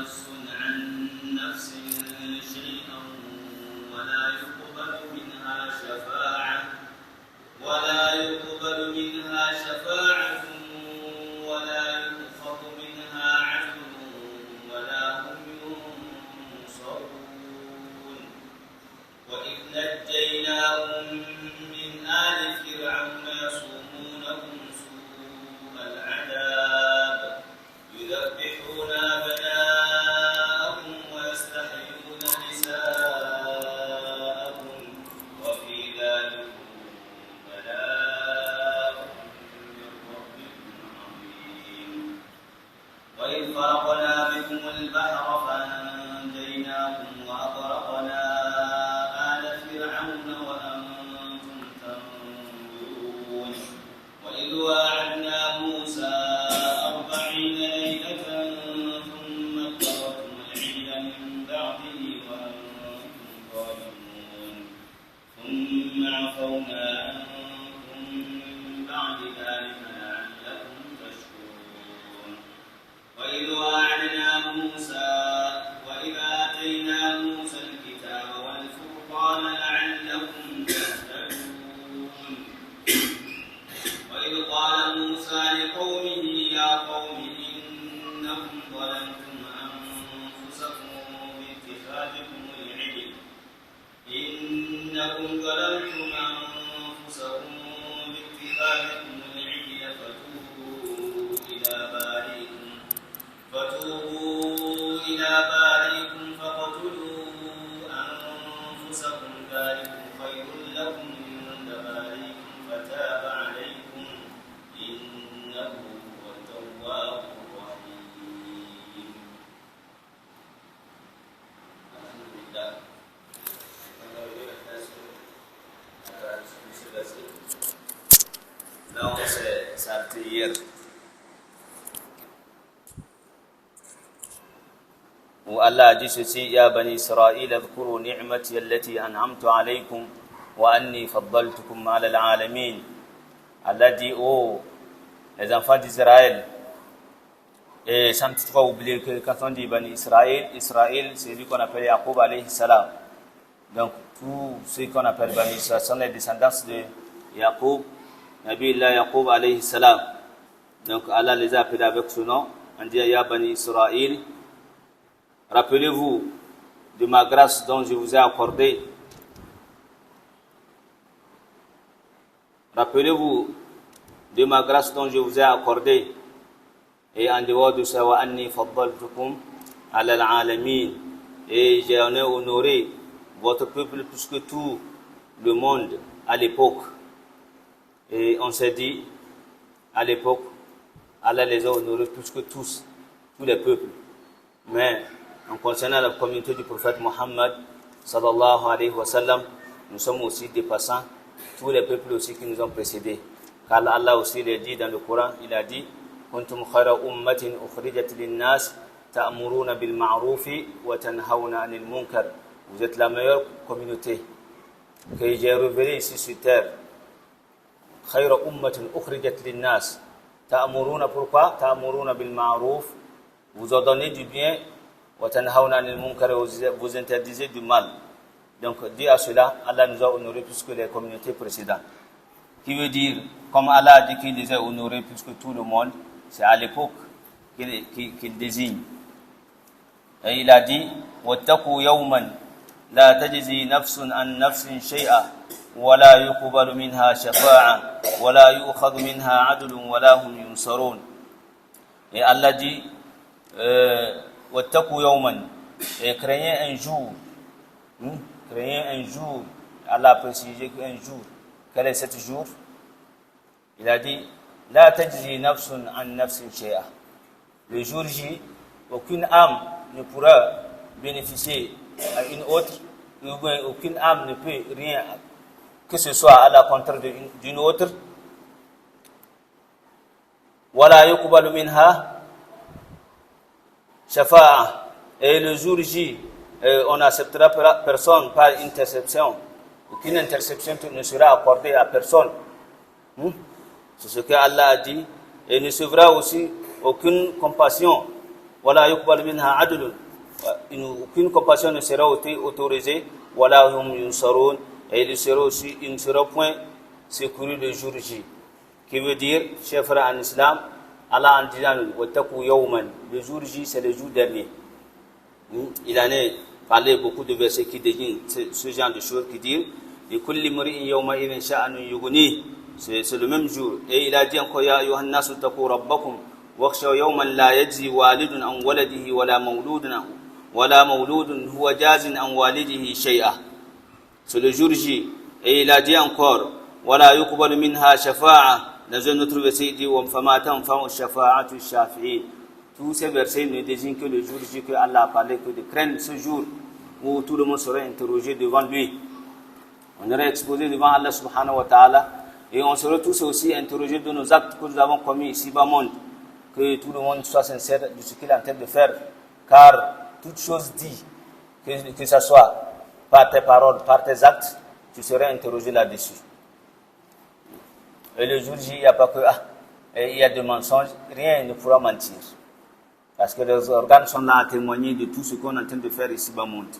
نفس عن نفس شيئا ولا يقبل منها شفاعة ولا يؤخذ منها عدل ولا هم ينصرون وإذ نجيناهم من آل فرعون يصومونهم سوء العذاب يذبحون أبناءهم ويستحيون نساءهم وفي ذلك بلاء من ربكم عظيم وإذ فرقنا بكم البحر فأنجيناكم وأغرقنا آل فرعون وأنتم تنظرون وإذ واعدنا موسى 40 ليلة ثم اتخذتم العجل من بعده وأنتم ظالمون ثم عفونا عنكم من بعد ذلك لعلكم تشكرون وإذ آتينا موسى الكتاب والفرقان لعلكم تهتدون وإذ قال موسى لقومه يا قوم إنكم ظلمتم أنفسكم باتخاذكم العجل فتوبوا إلى بارئكم فاقتلوا أنفسكم ذلكم خير لكم عند بارئكم فتاب عليكم إنه هو التواب الرحيم. الحمد لله. Donc c'est sa prière. Où Allah dit ceci: Ya bani Israël, adhkuru ni'mati allati an'amtu alaykum wa anni faddaltukum 'ala al-'alamin. Allah dit: oh les enfants d'Israël, et sans toutefois oublier que quand on dit bani Israël, Israël c'est lui qu'on appelle Yaqub alayhi salam. Donc tous ceux qu'on appelle bani Israël sont les descendants de Yaqub, Nabi Allah Yaqub alayhi salam. Donc Allah les a appelés avec ce nom. On dit: Ya bani Israël, rappelez-vous de ma grâce dont je vous ai accordé. Rappelez-vous de ma grâce dont je vous ai accordé. Et en dehors de ça, wa anni faddaltukum ala al-alamin. Et j'ai honoré votre peuple plus que tout le monde à l'époque. Et on s'est dit, à l'époque, Allah les a honorés plus que tous les peuples. Mais en concernant la communauté du prophète Mohammed sallallahu alayhi wa sallam, nous sommes aussi dépassant tous les peuples aussi qui nous ont précédés. Car Allah aussi l'a dit dans le Coran, il a dit: Kuntum khayra ummatin ukhrijat lin-nas ta'muruna bil ma'ruf wa tanhauna 'anil munkar. Vous êtes la meilleure communauté que j'ai révélée ici sur terre. Khayra ummatin ukhrijat lin-nas ta'muruna, pourquoi? Ta'muruna bil ma'ruf, vous ordonnez du bien, wa tanhauna 'anil munkar, vous interdisez du mal. Donc dit à cela, Allah nous a honorés plus que les communautés précédentes. Qui veut dire, comme Allah a dit qu'il les a honorés plus que tout le monde, c'est à l'époque qu'il désigne. Et il a dit: Wattaqu yawman la tajzi nafsun an nafsin shay'a wa la yuqbalu minha shafa'a wa la yu'khadhu minha 'adlun wa la hum yunsarun. Et Allah dit: Wattaqu yawman, et craignez un jour. Craignez un jour. Allah a précisé qu'un jour. Quel est cet jour? Il a dit: La tajzi nafsun an nafsin shay'a. Le jour J, aucune âme ne pourra bénéficier à une autre, aucune âme ne peut rien, que ce soit à la contraire d'une autre. Wala yuqbalu minha shafa'a. Et le jour J, on n'acceptera personne par interception. Aucune interception ne sera accordée à personne. C'est ce que Allah a dit. Et ne se verra aussi aucune compassion. ولا يقبل منها عدل. Aucune compassion ne sera autorisée. ولا هم ينصرون. Et ils ne seront point secourus le jour J. Qui veut dire, chers frères en islam, Allah en disant وَاتَّقُوا يَوْمًا, le jour J, c'est le jour dernier. Il en est parlé beaucoup de versets qui désignent ce genre de choses, qui disent لِكُلِّ مُرِئٍ يَوْمَئِذٍ شَأْنٌ يُغْنِيهِ. C'est le même jour. Et il a dit encore يَا أَيُّهَا النَّاسُ اتَّقُوا رَبَّكُمْ وَاخْشَوْا يَوْمًا لَا يَجْزِي وَالِدٌ عَنْ وَلَدِهِ وَلَا مَوْلُودٌ هُوَ جَازٍ عَنْ وَالِدِهِ شَيْئًا. C'est le jour J. Et il a dit encore وَلَا يُقْبَلُ مِنْهَا شَفَاعَةٌ. Dans un autre verset, il dit وَمْفَمَا تَنْفَعُ الشَّفَاعَةُ الشَّافِعِينَ. Tous ces versets ne désignent que le jour J, que Allah a parlé, que de craindre ce jour où tout le monde serait interrogé devant lui. On serait exposé devant Allah subhanahu wa ta'ala et on serait tous aussi interrogés de nos actes que nous avons commis ici-bas monde. Que tout le monde soit sincère de ce qu'il est en train de faire. Car toute chose dit, que ce soit par tes paroles, par tes actes, tu serais interrogé là-dessus. Et le jour J, il n'y a pas que il y a des mensonges, rien ne pourra mentir. Parce que les organes sont là à témoigner de tout ce qu'on est en train de faire ici-bas monde.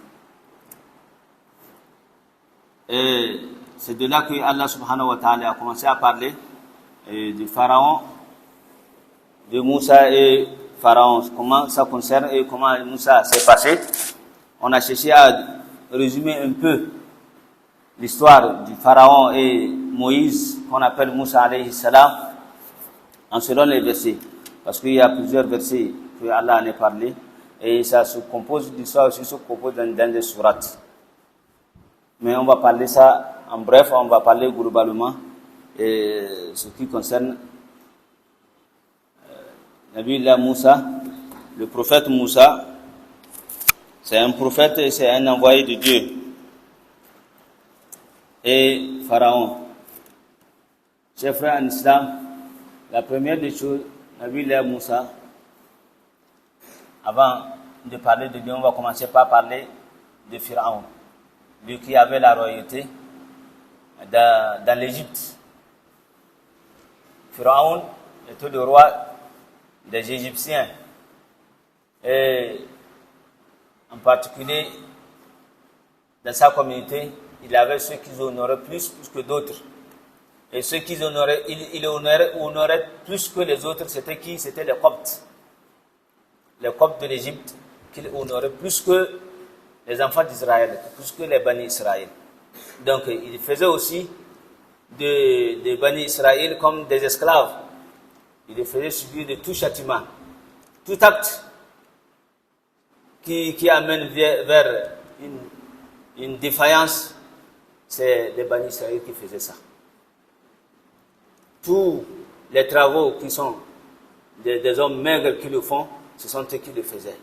Et c'est de là que Allah subhanahu wa ta'ala a commencé à parler du Pharaon, de Moussa et Pharaon, comment ça concerne et comment Moussa s'est passé. On a cherché à résumer un peu l'histoire du Pharaon et Moïse, qu'on appelle Moussa alayhi salam, en selon les versets. Parce qu'il y a plusieurs versets que Allah en a parlé, et ça se compose, l'histoire aussi se compose dans des sourates. Mais on va parler ça en bref, on va parler globalement, et ce qui concerne Nabi Moussa, le prophète Moussa. C'est un prophète et c'est un envoyé de Dieu. Et Pharaon. Chers frères en islam, la première des choses, Nabi Moussa, avant de parler de Dieu, on va commencer par parler de Pharaon, lui qui avait la royauté dans l'Égypte. Pharaon était le roi des Égyptiens. Et en particulier, dans sa communauté, il avait ceux qui honoraient plus que d'autres. Et ceux qui honoraient, il honorait plus que les autres, c'était qui? C'était les Coptes. Les Coptes de l'Égypte, qu'il honorait plus que les enfants d'Israël, plus que les Bani Israël. Donc, il faisait aussi des Bani Israël comme des esclaves. Il les faisait subir de tout châtiment, tout acte qui amène vers une défaillance. C'est les Bani Israël qui faisaient ça. Tous les travaux qui sont des hommes maigres qui le font, ce sont eux qui le faisaient.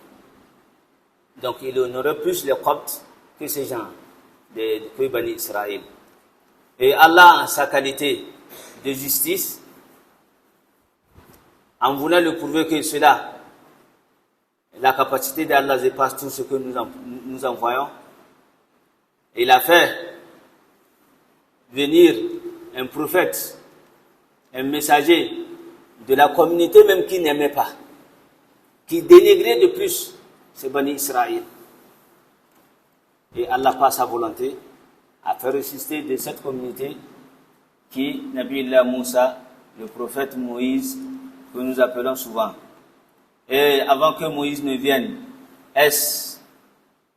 Donc il honorait plus les Coptes que ces gens, que Bani Israël. Et Allah, en sa qualité de justice, en voulant le prouver que cela, la capacité d'Allah dépasse tout ce que nous envoyons, il a fait venir un prophète, un messager de la communauté même qui n'aimait pas, qui dénigrait de plus ces Bani Israël. Et Allah, par sa volonté, a fait résister de cette communauté qui, Nabi Moussa, le prophète Moïse, que nous appelons souvent. Et avant que Moïse ne vienne, est-ce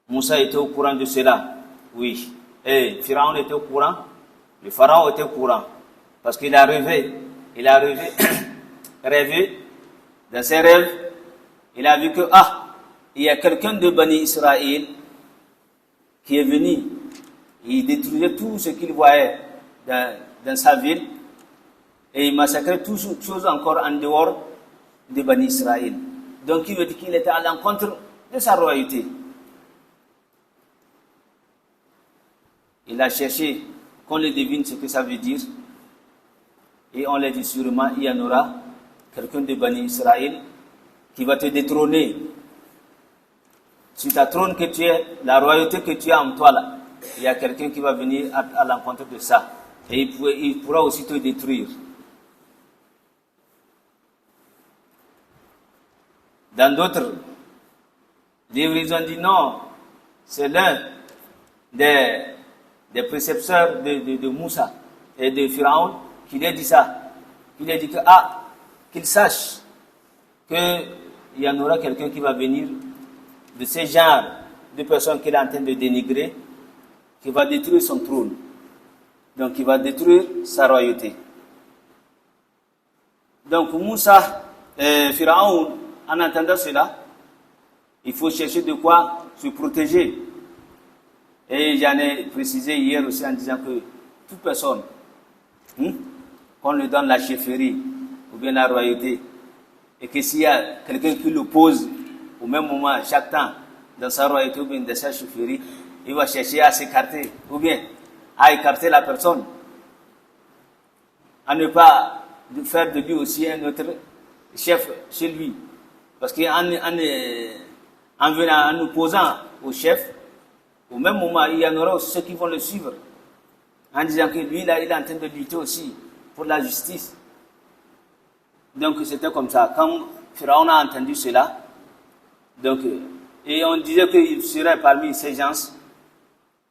Moussa était au courant de cela? Oui. Et Pharaon était au courant? Le Pharaon était au courant. Parce qu'il a rêvé. Il a rêvé. Dans ses rêves, il a vu que, il y a quelqu'un de Bani Israël qui est venu. Il détruisait tout ce qu'il voyait dans sa ville. Et il massacrait toutes choses encore en dehors de Bani Israël. Donc il veut dire qu'il était à l'encontre de sa royauté. Il a cherché qu'on le devine ce que ça veut dire. Et on l'a dit sûrement, il y en aura quelqu'un de Bani Israël qui va te détrôner. Sur ta trône que tu es, la royauté que tu as en toi là, il y a quelqu'un qui va venir à l'encontre de ça. Et il pourra aussi te détruire. Dans d'autres Ils ont dit non, c'est l'un des précepteurs de Moussa et de Pharaon qui lui a dit ça. Il lui a dit que, qu'il sache qu'il y en aura quelqu'un qui va venir de ce genre de personnes qu'il est en train de dénigrer, qui va détruire son trône. Donc, il va détruire sa royauté. Donc, Moussa et Pharaon, en entendant cela, il faut chercher de quoi se protéger. Et j'en ai précisé hier aussi en disant que toute personne, qu'on lui donne la chefferie ou bien la royauté, et que s'il y a quelqu'un qui l'oppose au même moment, chaque temps, dans sa royauté ou bien dans sa chefferie, il va chercher à s'écarter ou bien à écarter la personne, à ne pas faire de lui aussi un autre chef chez lui. Parce qu'en opposant au chef, au même moment, il y en aura aussi ceux qui vont le suivre, en disant que lui, là, il est en train de lutter aussi pour la justice. Donc, c'était comme ça. Quand Pharaon a entendu cela, donc, et on disait qu'il serait parmi ces gens,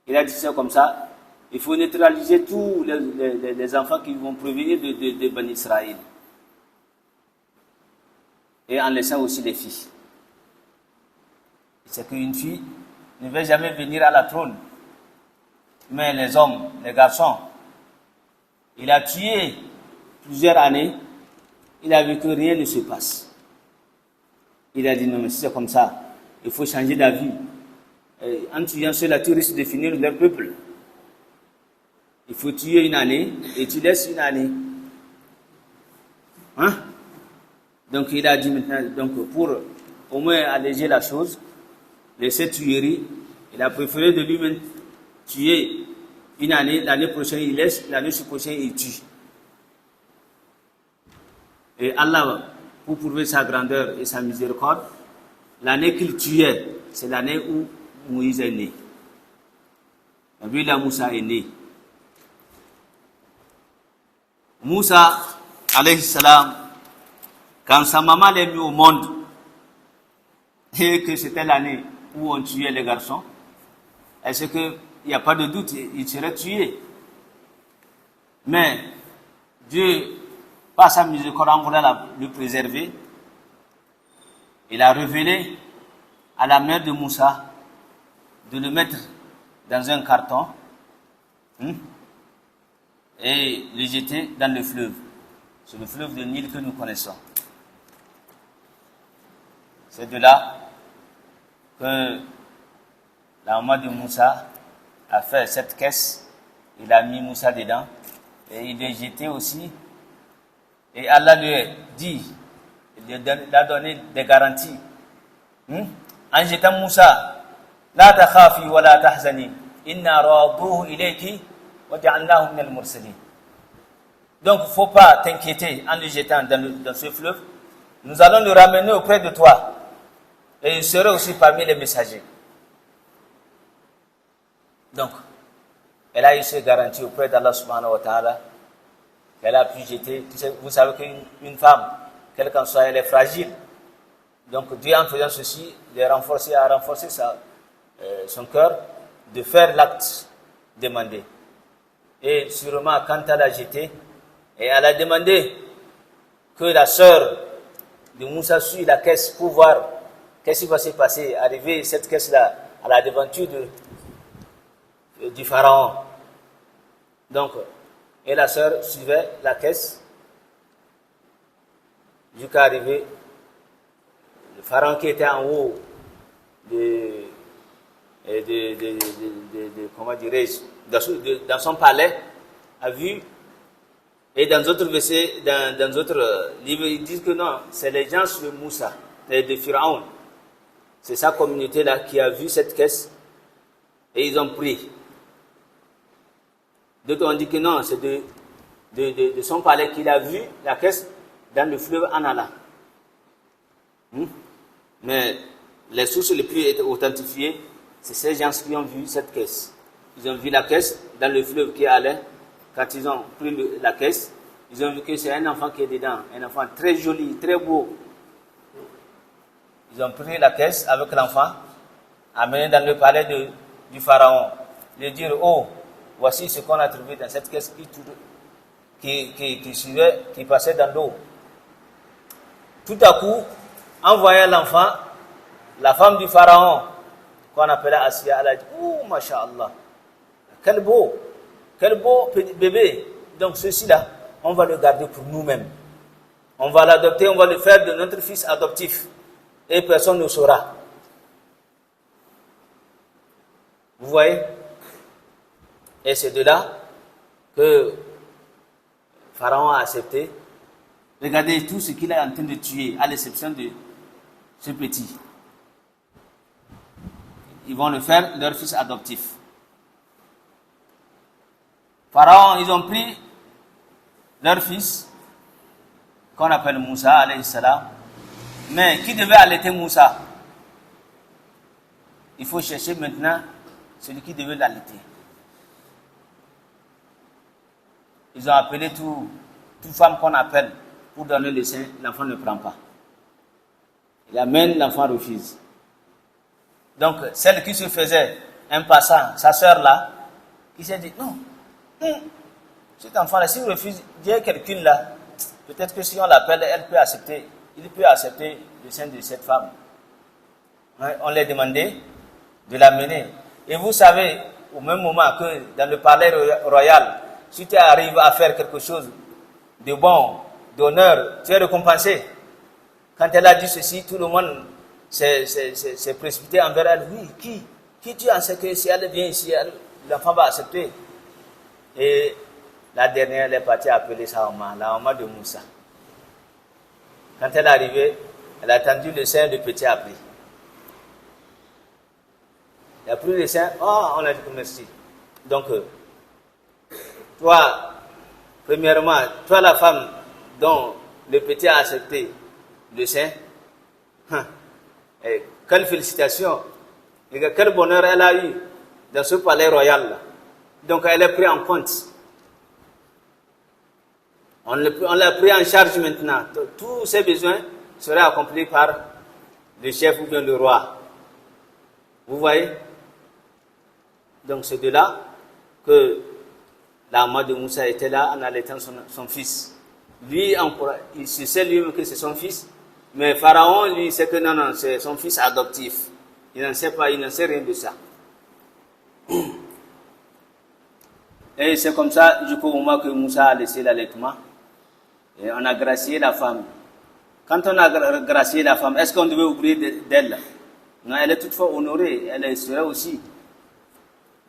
il a dit ça comme ça, il faut neutraliser tous les enfants qui vont provenir de Bani Israël. Et en laissant aussi les filles. C'est qu'une fille ne va jamais venir à la trône. Mais les hommes, les garçons, il a tué plusieurs années, il a vu que rien ne se passe. Il a dit non, mais si c'est comme ça, il faut changer d'avis. En tuant cela, tu risques de finir leur peuple. Il faut tuer une année et tu laisses une année. Donc il a dit maintenant, donc pour au moins alléger la chose, laisser tuerie, il a préféré de lui-même tuer une année, l'année prochaine il laisse, l'année prochaine il tue. Et Allah, pour prouver sa grandeur et sa miséricorde, l'année qu'il tuait, c'est l'année où Moïse est né. Et puis là, Moussa est né. Moussa, alayhi salam, quand sa maman l'a mis au monde, et que c'était l'année où on tuait les garçons, est-ce qu'il n'y a pas de doute, il serait tué. Mais Dieu, par sa miséricorde, voulait le préserver. Il a révélé à la mère de Moussa de le mettre dans un carton et le jeter dans le fleuve. C'est le fleuve de Nil que nous connaissons. C'est de là que la maman de Moussa a fait cette caisse. Il a mis Moussa dedans et il l'a jeté aussi. Et Allah lui a dit, il a donné des garanties. En jetant Moussa, la takhafi wa la tahzani, inna raduhu ilayki wa ja'alnahu min al-mursalin. Donc, il ne faut pas t'inquiéter en le jetant dans ce fleuve. Nous allons le ramener auprès de toi. Et il sera aussi parmi les messagers. Donc, elle a eu ces garanties auprès d'Allah subhanahu wa ta'ala. Elle a pu jeter. Vous savez qu'une femme, quelle qu'en soit, elle est fragile. Donc, Dieu, en faisant ceci, a renforcé son cœur de faire l'acte demandé. Et sûrement, quand elle a jeté, et elle a demandé que la sœur de Moussa suive la caisse pour voir qu'est-ce qui va se passer, arriver cette caisse-là à la devanture du pharaon. Donc, et la sœur suivait la caisse jusqu'à arriver le pharaon qui était en haut comment dirais-je, dans son palais, a vu. Et dans d'autres versets, dans d'autres livres, ils disent que non, c'est les gens de Moussa, de Pharaon. C'est sa communauté-là qui a vu cette caisse et ils ont pris. D'autres ont dit que non, c'est de son palais qu'il a vu la caisse dans le fleuve en allant. Mais les sources les plus authentifiées, c'est ces gens qui ont vu cette caisse. Ils ont vu la caisse dans le fleuve qui allait. Quand ils ont pris la caisse, ils ont vu que c'est un enfant qui est dedans, un enfant très joli, très beau. Ils ont pris la caisse avec l'enfant amené dans le palais du pharaon, lui dire, oh, voici ce qu'on a trouvé dans cette caisse qui passait dans l'eau. Tout à coup, en voyant l'enfant, la femme du pharaon, qu'on appelait Asiya, elle a dit, oh, masha'Allah, quel beau bébé. Donc ceci-là, on va le garder pour nous-mêmes. On va l'adopter, on va le faire de notre fils adoptif. Et personne ne saura. Vous voyez? Et c'est de là que Pharaon a accepté. Regardez tout ce qu'il est en train de tuer, à l'exception de ce petit. Ils vont le faire leur fils adoptif. Pharaon, ils ont pris leur fils, qu'on appelle Moussa, alayhi salam. Mais qui devait allaiter Moussa? Il faut chercher maintenant celui qui devait l'allaiter. Ils ont appelé toute femme qu'on appelle pour donner le sein, l'enfant ne prend pas. Il amène, l'enfant refuse. Donc, celle qui se faisait un passant, sa sœur là, qui s'est dit, non, cet enfant-là, s'il refuse, Dieu calcule là, peut-être que si on l'appelle, il peut accepter le sein de cette femme. On lui a demandé de l'amener. Et vous savez, au même moment que dans le palais royal, si tu arrives à faire quelque chose de bon, d'honneur, tu es récompensé. Quand elle a dit ceci, tout le monde s'est précipité envers elle. Oui, qui tu en sais que si elle vient ici, l'enfant va accepter? Et la dernière, elle est partie appeler sa maman, la maman de Moussa. Quand elle est arrivée, elle a tendu le sein, le petit a pris. Il a pris le sein, oh, on a dit merci. Donc, toi, premièrement, toi la femme dont le petit a accepté le sein, quelle félicitation, et quel bonheur elle a eu dans ce palais royal là. Donc elle est prise en compte. On l'a pris en charge maintenant. Tous ses besoins seraient accomplis par le chef ou bien le roi. Vous voyez? Donc c'est de là que la maman de Moussa était là en allaitant son fils. Lui, il sait lui-même que c'est son fils, mais Pharaon, lui, sait que non, c'est son fils adoptif. Il n'en sait pas, il n'en sait rien de ça. Et c'est comme ça, jusqu'au moment que Moussa a laissé l'allaitement, et on a gracié la femme. Quand on a gracié la femme, est-ce qu'on devait oublier d'elle? Non, elle est toutefois honorée, elle serait aussi,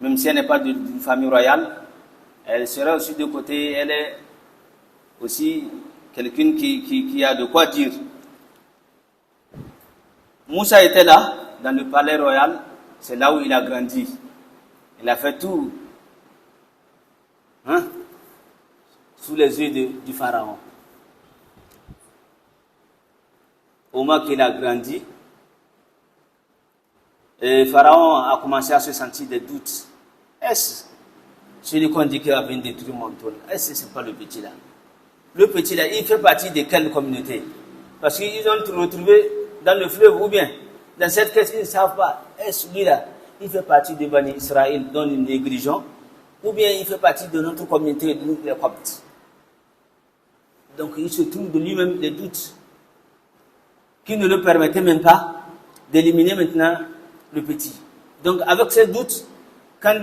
même si elle n'est pas d'une famille royale, elle serait aussi de côté, elle est aussi quelqu'un qui a de quoi dire. Moussa était là, dans le palais royal, c'est là où il a grandi. Il a fait tout, sous les yeux du pharaon. Au moment qu'il a grandi, et Pharaon a commencé à se sentir des doutes. Est-ce celui qu'on dit qu'il va venir détruire mon trône? Est-ce que ce n'est pas le petit là? Le petit là, il fait partie de quelle communauté? Parce qu'ils ont retrouvé dans le fleuve ou bien dans cette caisse, ils ne savent pas. Est-ce celui-là, il fait partie de Bani Israël dont nous négligeons, ou bien il fait partie de notre communauté, nous les Coptes? Donc il se trouve de lui-même des doutes qui ne le permettaient même pas d'éliminer maintenant le petit. Donc avec ces doutes, quand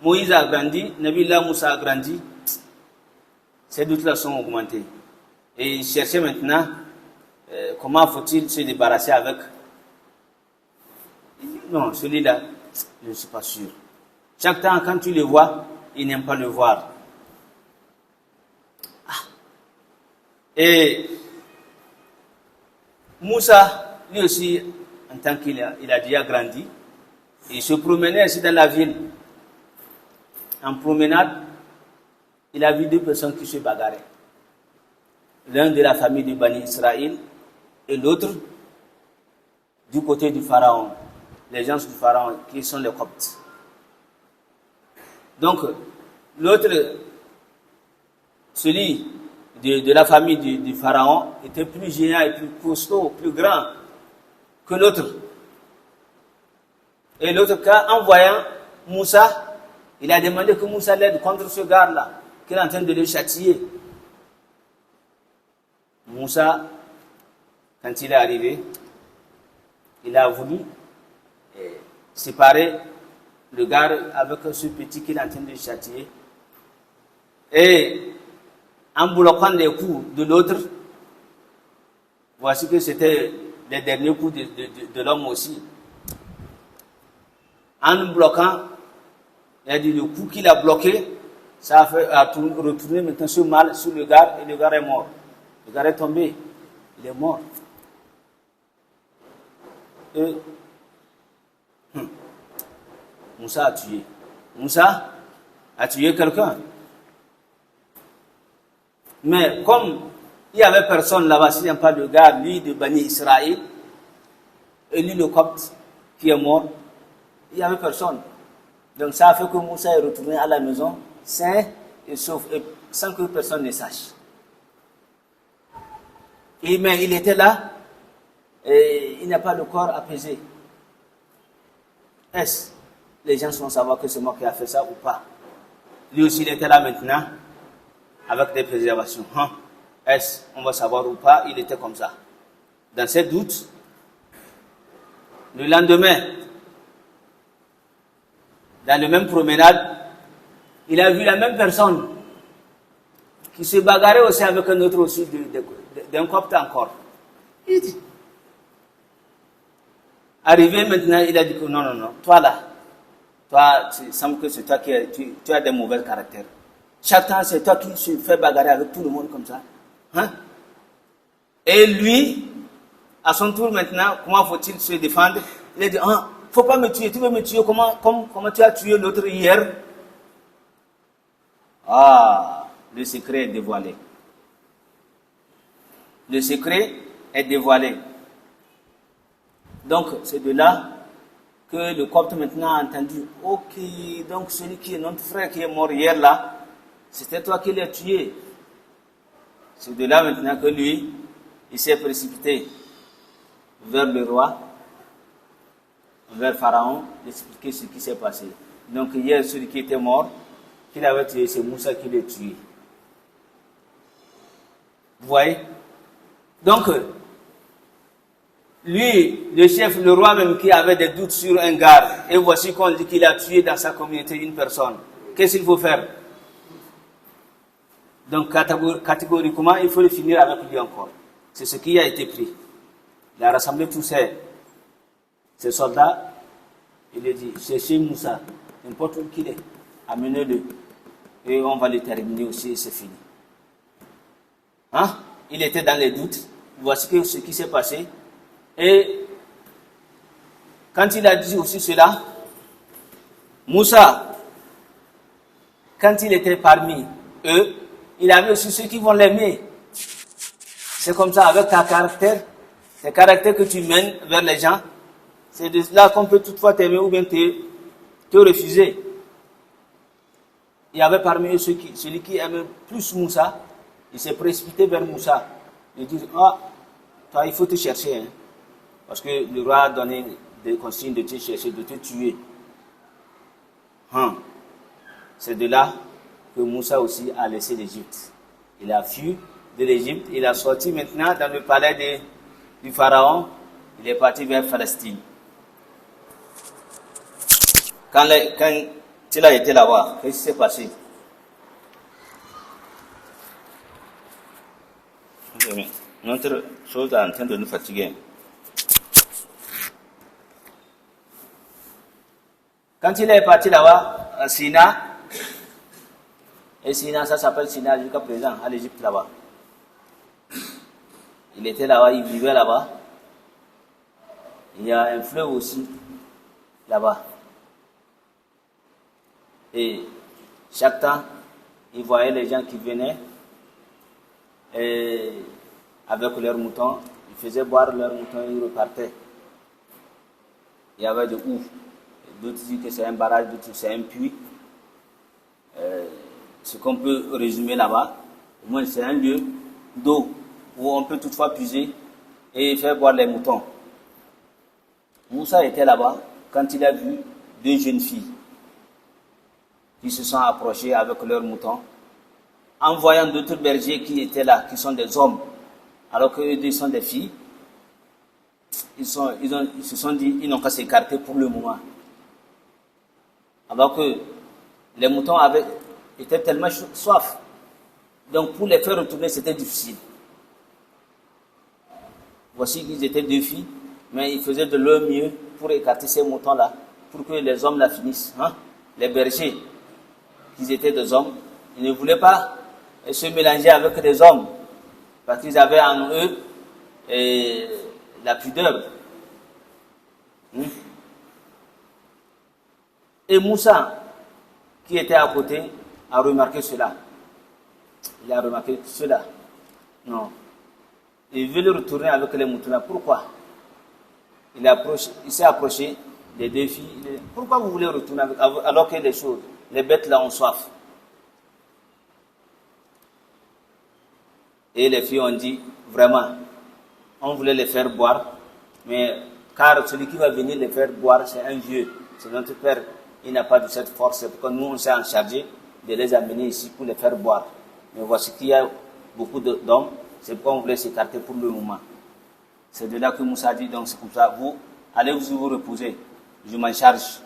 Moïse a grandi, Nabi Moussa a grandi, ces doutes-là sont augmentés. Et il cherchait maintenant comment faut-il se débarrasser avec. Non, celui-là, je ne suis pas sûr. Chaque temps, quand tu le vois, il n'aime pas le voir. Et Moussa, lui aussi, en tant qu'il a déjà grandi, il se promenait ainsi dans la ville. En promenade, il a vu deux personnes qui se bagarraient. L'un de la famille de Bani Israël et l'autre du côté du pharaon. Les gens du pharaon qui sont les Coptes. Donc, l'autre, celui de la famille du pharaon, était plus géant et plus costaud, plus grand que l'autre. Et l'autre cas, en voyant Moussa, il a demandé que Moussa l'aide contre ce gars-là, qui est en train de le châtier. Moussa, quand il est arrivé, il a voulu séparer le gars avec ce petit qu'il est en train de châtier. Et en bloquant les coups de l'autre, voici que c'était les derniers coups de l'homme aussi. En bloquant, il a dit le coup qu'il a bloqué, ça a fait retourner maintenant ce mal sur le gars et le gars est mort. Le gars est tombé, il est mort. Et Moussa a tué. Moussa a tué quelqu'un. Mais comme il n'y avait personne là-bas, s'il n'y a pas de gars, lui de Bani Israël, et lui le copte qui est mort, il n'y avait personne. Donc ça a fait que Moussa est retourné à la maison sain et sauf, et sans que personne ne sache. Mais il était là, et il n'a pas le corps apaisé. Est-ce que les gens vont savoir que c'est moi qui a fait ça ou pas? Lui aussi, il était là maintenant, avec des préservations. Est-ce qu'on va savoir ou pas? Il était comme ça. Dans ses doutes, le lendemain, dans la même promenade, il a vu la même personne qui se bagarrait aussi avec un autre aussi d'un copte encore. Il dit, arrivé maintenant, il a dit que non, toi là, toi, il semble que c'est toi tu as des mauvais caractères. Chaque temps, c'est toi qui se fais bagarrer avec tout le monde comme ça. Et lui, à son tour maintenant, comment faut-il se défendre? Il a dit, faut pas me tuer, tu veux me tuer, comment tu as tué l'autre hier? Le secret est dévoilé. Le secret est dévoilé. Donc, c'est de là que le copte maintenant a entendu, ok, donc celui qui est notre frère qui est mort hier là, c'était toi qui l'as tué. C'est de là maintenant que lui, il s'est précipité vers le roi, vers Pharaon, d'expliquer ce qui s'est passé. Donc hier, celui qui était mort, qu'il avait tué, c'est Moussa qui l'a tué. Vous voyez? Donc, lui, le chef, le roi même qui avait des doutes sur un garde, et voici qu'on dit qu'il a tué dans sa communauté une personne. Qu'est-ce qu'il faut faire? Donc catégoriquement, il faut le finir avec lui encore. C'est ce qui a été pris. Il a rassemblé tous ses soldats. Il a dit, cherchez Moussa, n'importe où qu'il est, amenez-le. Et on va le terminer aussi et c'est fini. Il était dans les doutes. Voici ce qui s'est passé. Et quand il a dit aussi cela, Moussa, quand il était parmi eux, il avait aussi ceux qui vont l'aimer. C'est comme ça, avec ta caractère, tes caractères que tu mènes vers les gens, c'est de là qu'on peut toutefois t'aimer ou bien te refuser. Il y avait parmi eux celui qui aimait plus Moussa, il s'est précipité vers Moussa. Il dit, toi, il faut te chercher. Parce que le roi a donné des consignes de te chercher, de te tuer. C'est de là que Moussa aussi a laissé l'Égypte. Il a fui de l'Égypte, il a sorti maintenant dans le palais du pharaon, il est parti vers Palestine. Quand il a été là-bas, qu'est-ce qui s'est passé? Notre chose est en train de nous fatiguer. Quand il est parti là-bas, à Sina, et Sina, ça s'appelle Sina jusqu'à présent, à l'Égypte là-bas. Il était là-bas, il vivait là-bas. Il y a un fleuve aussi là-bas. Et chaque temps, il voyait les gens qui venaient et avec leurs moutons, ils faisaient boire leurs moutons et ils repartaient. Il y avait de ouf. D'autres disent que c'est un barrage, d'autres c'est un puits. Ce qu'on peut résumer là-bas, au moins c'est un lieu d'eau où on peut toutefois puiser et faire boire les moutons. Moussa était là-bas quand il a vu deux jeunes filles qui se sont approchées avec leurs moutons, en voyant d'autres bergers qui étaient là, qui sont des hommes, alors qu'eux deux sont des filles, ils se sont dit, ils n'ont qu'à s'écarter pour le moment. Alors que les moutons étaient tellement soif. Donc pour les faire retourner, c'était difficile. Voici qu'ils étaient deux filles, mais ils faisaient de leur mieux pour écarter ces moutons-là, pour que les hommes la finissent. Les bergers, qu'ils étaient des hommes, ils ne voulaient pas se mélanger avec des hommes, parce qu'ils avaient en eux la pudeur. Et Moussa, qui était à côté, a remarqué cela. Il a remarqué cela. Non. Il veut le retourner avec les moutons. Pourquoi? Il s'est approché des deux filles. Pourquoi vous voulez retourner avec, alors que les bêtes là ont soif? Et les filles ont dit, vraiment, on voulait les faire boire, mais car celui qui va venir les faire boire, c'est un vieux, c'est notre père, il n'a pas de cette force, c'est pourquoi nous on s'est en chargé de les amener ici pour les faire boire. Mais voici qu'il y a beaucoup d'hommes, c'est pourquoi on voulait s'écarter pour le moment. C'est de là que Moussa dit, donc c'est comme ça, vous, allez vous reposer, je m'en charge.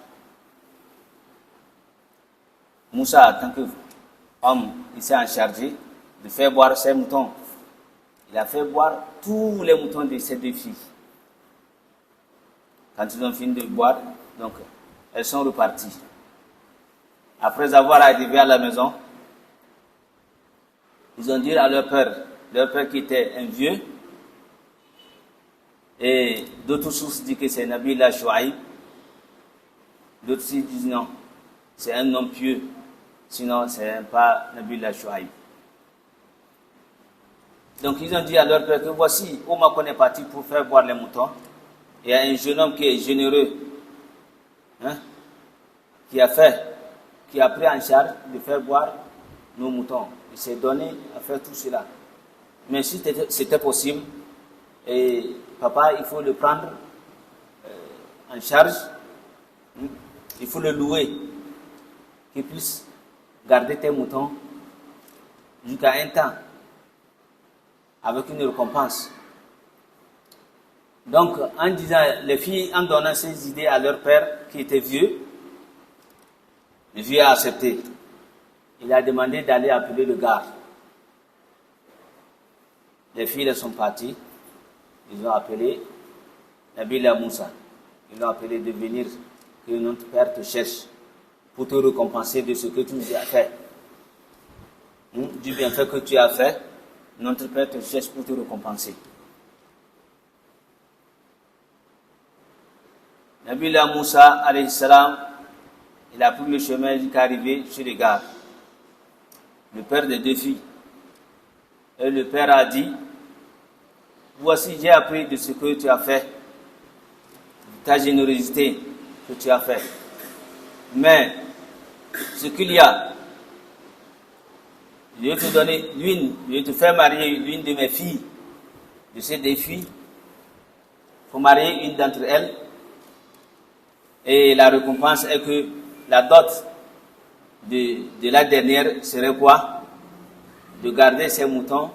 Moussa, en tant qu'homme, il s'est en chargé de faire boire ses moutons. Il a fait boire tous les moutons de ces deux filles. Quand ils ont fini de boire, donc, elles sont reparties. Après avoir arrivé à la maison, ils ont dit à leur père qui était un vieux, et d'autres sources disent que c'est Nabiullah Chouaïb, d'autres disent non, c'est un homme pieux, sinon c'est pas Nabiullah Chouaïb. Donc ils ont dit à leur père que voici, Omakon est parti pour faire boire les moutons. Il y a un jeune homme qui est généreux, qui a pris en charge de faire boire nos moutons. Il s'est donné à faire tout cela. Mais si c'était possible, et papa, il faut le prendre en charge, il faut le louer, qu'il puisse garder tes moutons jusqu'à un temps, avec une récompense. Donc, en disant, les filles, en donnant ces idées à leur père, qui était vieux, le vieux a accepté. Il a demandé d'aller appeler le gars. Les filles sont parties. Ils ont appelé Nabiullah Moussa. Ils l'ont appelé de venir, que notre père te cherche pour te récompenser de ce que tu nous as fait. Du bienfait que tu as fait, notre père te cherche pour te récompenser. Nabiullah Moussa, alayhi salam, il a pris le chemin jusqu'à arriver chez les gars, le père des deux filles. Et le père a dit, voici, j'ai appris de ce que tu as fait, de ta générosité que tu as fait. Mais, ce qu'il y a, je vais te donner je vais te faire marier l'une de mes filles, de ces deux filles. Il faut marier une d'entre elles. Et la récompense est que la dot de la dernière serait quoi? De garder ses moutons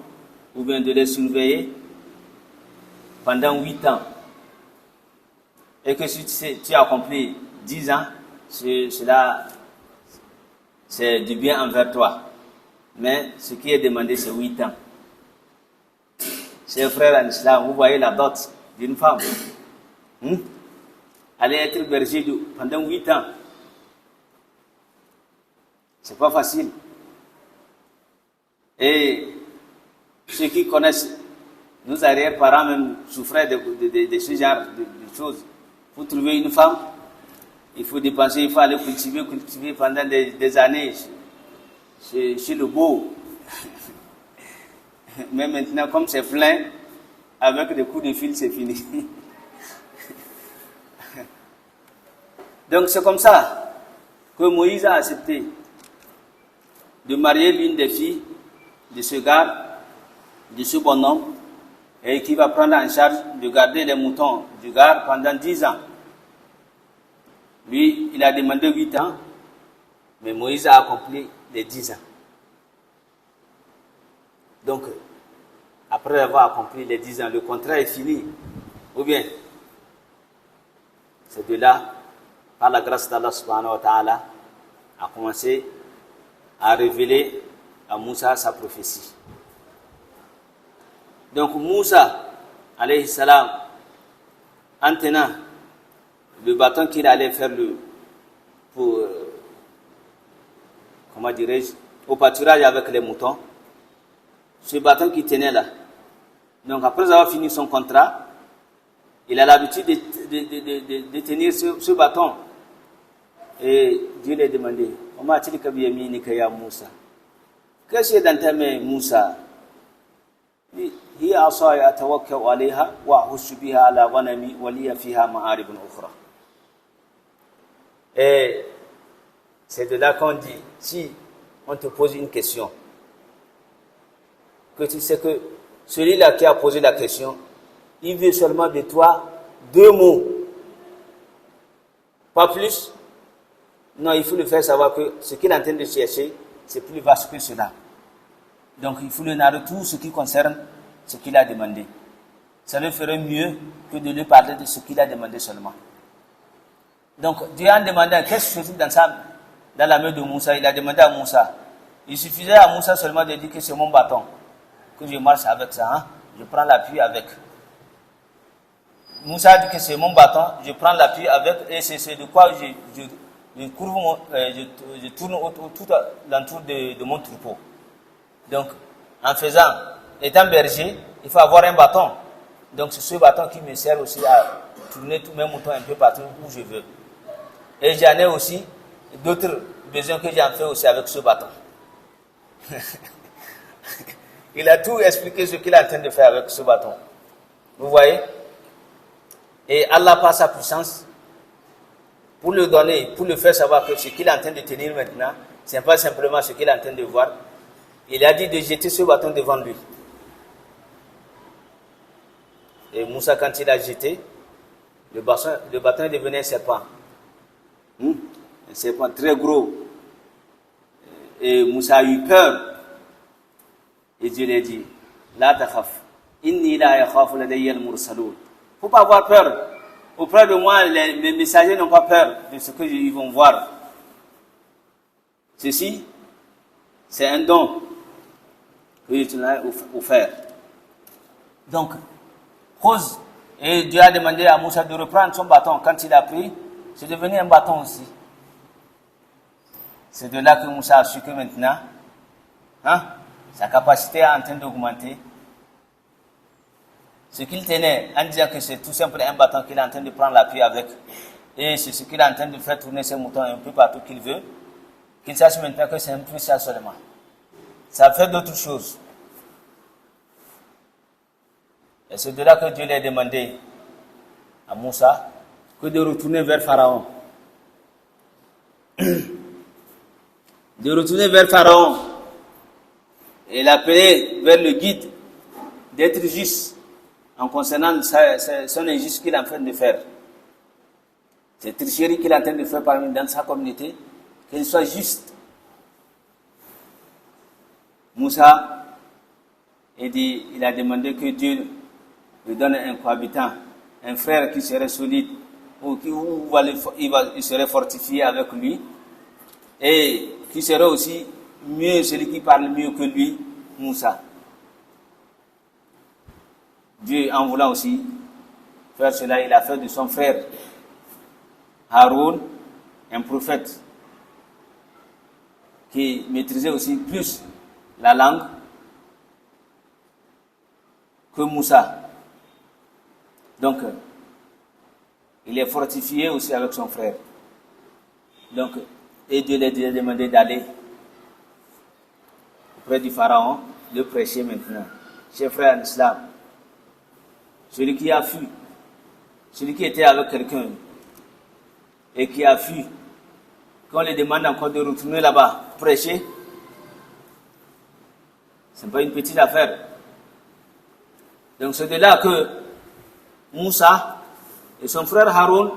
ou bien de les surveiller pendant 8 ans. Et que si tu accomplis 10 ans, cela c'est du bien envers toi. Mais ce qui est demandé, c'est 8 ans. Chers frères en islam, vous voyez la dot d'une femme. Aller être berger pendant 8 ans. C'est pas facile. Et ceux qui connaissent, nos arrière-parents même souffraient de ce genre de choses. Pour trouver une femme, il faut dépenser, il faut aller cultiver pendant des années chez le beau. Mais maintenant, comme c'est plein, avec des coups de fil, c'est fini. Donc c'est comme ça que Moïse a accepté de marier l'une des filles de ce gars, de ce bonhomme, et qui va prendre en charge de garder les moutons du gars pendant 10 ans. Lui, il a demandé 8 ans, mais Moïse a accompli les 10 ans. Donc, après avoir accompli les 10 ans, le contrat est fini. Ou bien, c'est de là, par la grâce d'Allah subhanahu wa ta'ala, a commencé à révéler à Moussa sa prophétie. Donc Moussa, alayhi salam, en tenant le bâton qu'il allait faire pour, au pâturage avec les moutons, ce bâton qu'il tenait là. Donc après avoir fini son contrat, il a l'habitude de tenir ce bâton. Et Dieu lui a demandé, Oma tilka biyaminika ya Moussa. Qu'est-ce qui est dans ta main, Moussa? Hiya asaya atawakkau alayha wa ahussu biha ala ghanami wa liya fiha ma'aribun ukhra. Et c'est de là qu'on dit, si on te pose une question, que tu sais que celui-là qui a posé la question, il veut seulement de toi 2 mots, pas plus. Non, il faut lui faire savoir que ce qu'il est en train de chercher, c'est plus vaste que cela. Donc il faut lui narrer tout ce qui concerne ce qu'il a demandé. Ça lui ferait mieux que de lui parler de ce qu'il a demandé seulement. Donc Dieu a demandé, qu'est-ce que se trouve dans la main de Moussa? Il a demandé à Moussa. Il suffisait à Moussa seulement de dire que c'est mon bâton, que je marche avec ça, hein? Je prends l'appui avec. Moussa a dit que c'est mon bâton, je prends l'appui avec, et c'est de quoi je tourne tout l'entour de mon troupeau. Donc, étant berger, il faut avoir un bâton. Donc, c'est ce bâton qui me sert aussi à tourner tous mes moutons un peu partout où je veux. Et j'en ai aussi d'autres besoins que j'en fais aussi avec ce bâton. Il a tout expliqué ce qu'il est en train de faire avec ce bâton. Vous voyez? Et Allah par sa puissance, pour le donner, pour le faire savoir que ce qu'il est en train de tenir maintenant, ce n'est pas simplement ce qu'il est en train de voir. Il a dit de jeter ce bâton devant lui. Et Moussa, quand il a jeté, le bâton est devenu un serpent. Un serpent très gros. Et Moussa a eu peur. Et Dieu lui a dit, La takhaf, inni la yakhafu ladayya al-mursalun. Il ne faut pas avoir peur. Auprès de moi, mes messagers n'ont pas peur de ce qu'ils vont voir. Ceci, c'est un don que je t'ai offert. Donc, Rose, et Dieu a demandé à Moussa de reprendre son bâton. Quand il a pris, c'est devenu un bâton aussi. C'est de là que Moussa a su que maintenant, sa capacité est en train d'augmenter. Ce qu'il tenait, en disant que c'est tout simplement un bâton qu'il est en train de prendre l'appui avec, et c'est ce qu'il est en train de faire tourner ses moutons un peu partout qu'il veut, qu'il sache maintenant que c'est un peu ça seulement. Ça fait d'autres choses. Et c'est de là que Dieu lui a demandé à Moussa que de retourner vers Pharaon. De retourner vers Pharaon et l'appeler vers le guide, d'être juste en concernant son injustice qu'il est en train de faire. Cette tricherie qu'il est en train de faire dans sa communauté, qu'elle soit juste. Moussa, il a demandé que Dieu lui donne un cohabitant, un frère qui serait solide, il serait fortifié avec lui, et qui serait aussi mieux, celui qui parle mieux que lui, Moussa. Dieu, en voulant aussi faire cela, il a fait de son frère Haroun un prophète qui maîtrisait aussi plus la langue que Moussa. Donc, il est fortifié aussi avec son frère. Donc, et Dieu lui a demandé d'aller auprès du Pharaon, le prêcher maintenant. Chers frères en islam, celui qui a fui, celui qui était avec quelqu'un et qui a fui, qu'on lui demande encore de retourner là-bas, prêcher, ce n'est pas une petite affaire. Donc c'est de là que Moussa et son frère Haroun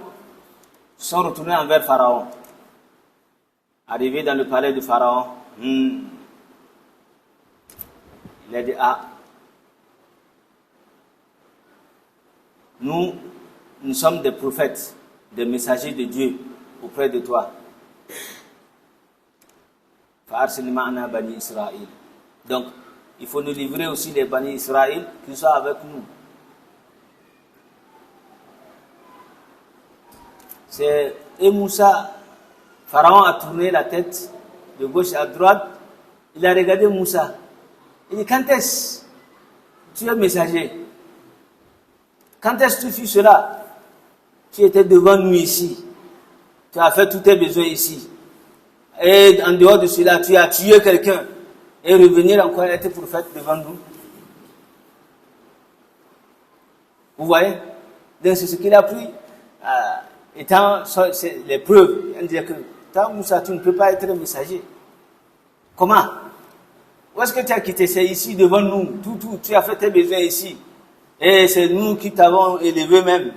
sont retournés envers Pharaon. Arrivé dans le palais de Pharaon, il a dit, nous sommes des prophètes, des messagers de Dieu auprès de toi. Donc, il faut nous livrer aussi les Bani Israël qui sont avec nous. Et Moussa, Pharaon a tourné la tête de gauche à droite. Il a regardé Moussa. Il dit, quand est-ce que tu es messager? Quand est-ce que tu fais cela? Tu étais devant nous ici. Tu as fait tous tes besoins ici. Et en dehors de cela, tu as tué quelqu'un. Et revenir encore être prophète devant nous. Vous voyez? Donc c'est ce qu'il a pris. Étant les preuves. On dit que, tant Moussa, tu ne peux pas être messager. Comment? Où est-ce que tu as quitté? C'est ici devant nous. Tout, tu as fait tes besoins ici. Et c'est nous qui t'avons élevé même.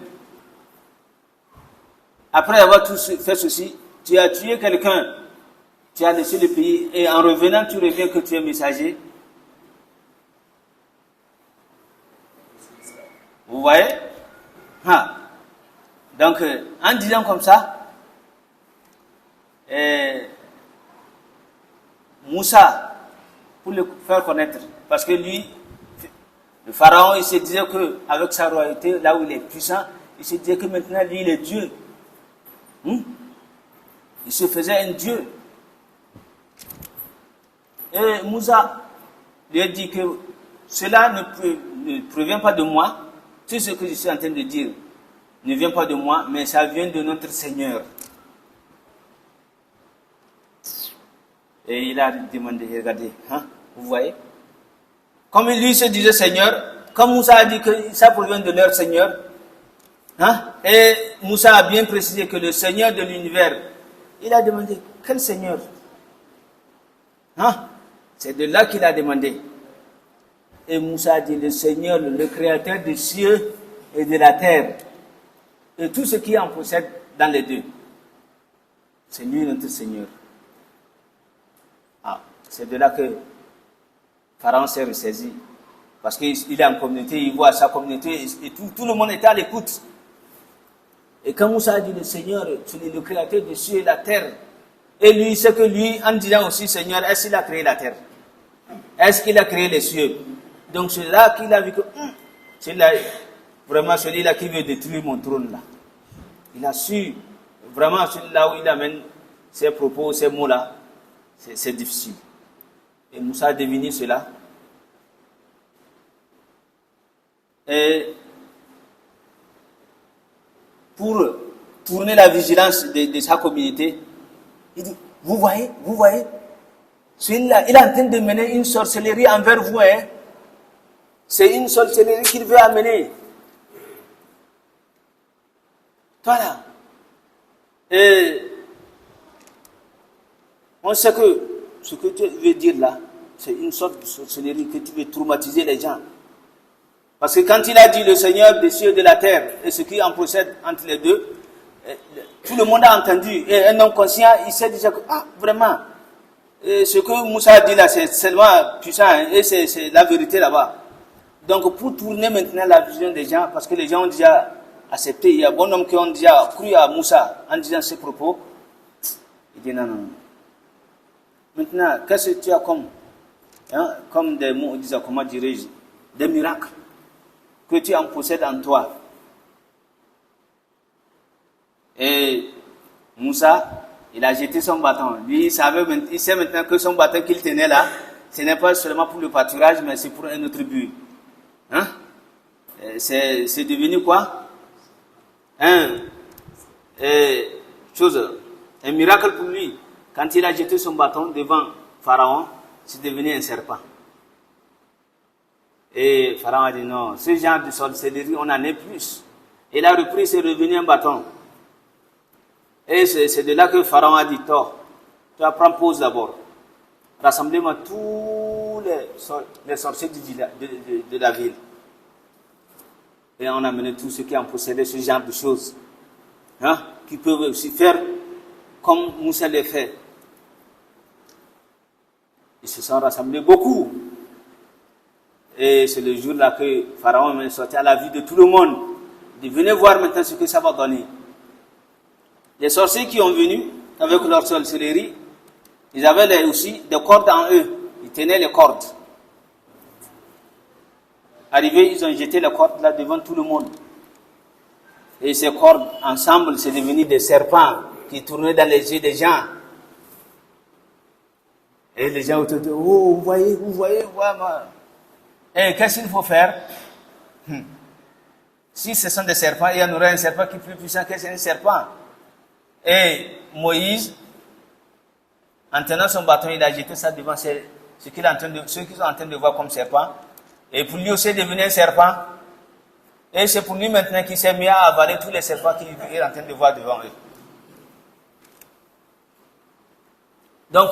Après avoir tout fait ceci, tu as tué quelqu'un. Tu as laissé le pays. Et en revenant, tu reviens que tu es messager. Vous voyez? Donc, en disant comme ça, Moussa, pour le faire connaître, parce que lui, le pharaon, il se disait qu'avec sa royauté, là où il est puissant, il se disait que maintenant, lui, il est Dieu. Il se faisait un Dieu. Et Moussa lui a dit que cela ne provient pas de moi, tout ce que je suis en train de dire ne vient pas de moi, mais ça vient de notre Seigneur. Et il a demandé, regardez, vous voyez? Comme lui se disait Seigneur, comme Moussa a dit que ça provient de leur Seigneur, et Moussa a bien précisé que le Seigneur de l'univers, il a demandé, quel Seigneur? C'est de là qu'il a demandé. Et Moussa a dit, le Seigneur, le créateur des cieux et de la terre, et tout ce qui en possède dans les deux. C'est lui notre Seigneur. C'est de là que Pharaon s'est ressaisi. Parce qu'il est en communauté, il voit sa communauté, et tout le monde était à l'écoute. Et quand Moussa a dit, le Seigneur, tu es le créateur des cieux et de la terre. Et lui, c'est que lui, en disant aussi Seigneur, est-ce qu'il a créé la terre? Est-ce qu'il a créé les cieux? Donc c'est là qu'il a vu que, c'est là, vraiment celui-là qui veut détruire mon trône là. Il a su, vraiment là où il amène ses propos, ces mots-là, c'est difficile. Et Moussa a deviné cela. Et pour tourner la vigilance de sa communauté, il dit, vous voyez, celui-là, il est en train de mener une sorcellerie envers vous. C'est une sorcellerie qu'il veut amener. Voilà. Et on sait que ce que tu veux dire là, c'est une sorte de sorcellerie que tu veux traumatiser les gens. Parce que quand il a dit le Seigneur des cieux et de la terre, et ce qui en procède entre les deux, tout le monde a entendu. Et un homme conscient, il sait déjà que, vraiment, ce que Moussa a dit là, c'est seulement puissant, et c'est la vérité là-bas. Donc pour tourner maintenant la vision des gens, parce que les gens ont déjà accepté, il y a bon nombre qui ont déjà cru à Moussa en disant ses propos, il dit non. Maintenant, qu'est-ce que tu as comme des mots, comment dirais-je, des miracles que tu en possèdes en toi. Et Moussa, il a jeté son bâton. Lui, il sait maintenant que son bâton qu'il tenait là, ce n'est pas seulement pour le pâturage, mais c'est pour un autre but. C'est devenu quoi? Un miracle pour lui. Quand il a jeté son bâton devant Pharaon, c'est devenu un serpent. Et Pharaon a dit non, ce genre de sorcellerie, on en est plus. Il a repris, c'est revenu un bâton. Et c'est de là que Pharaon a dit, toi, prends pause d'abord. Rassemblez-moi tous les sorciers de la ville. Et on a mené tous ceux qui en possédaient ce genre de choses. qui peuvent aussi faire comme Moussa l'a fait. Ils se sont rassemblés beaucoup. Et c'est le jour-là que Pharaon est sorti à la vue de tout le monde. Il dit, venez voir maintenant ce que ça va donner. Les sorciers qui ont venu avec leur sorcellerie, ils avaient aussi des cordes en eux. Ils tenaient les cordes. Arrivés, ils ont jeté les cordes là devant tout le monde. Et ces cordes, ensemble, c'est devenu des serpents qui tournaient dans les yeux des gens. Et les gens autour de oh, vous voyez. Et qu'est-ce qu'il faut faire? Si ce sont des serpents, il y en aurait un serpent qui est plus puissant qu'un serpent. Et Moïse, en tenant son bâton, il a jeté ça devant ceux qui sont en train de voir comme serpent. Et pour lui aussi devenir un serpent. Et c'est pour lui maintenant qu'il s'est mis à avaler tous les serpents qu'il est en train de voir devant eux. Donc,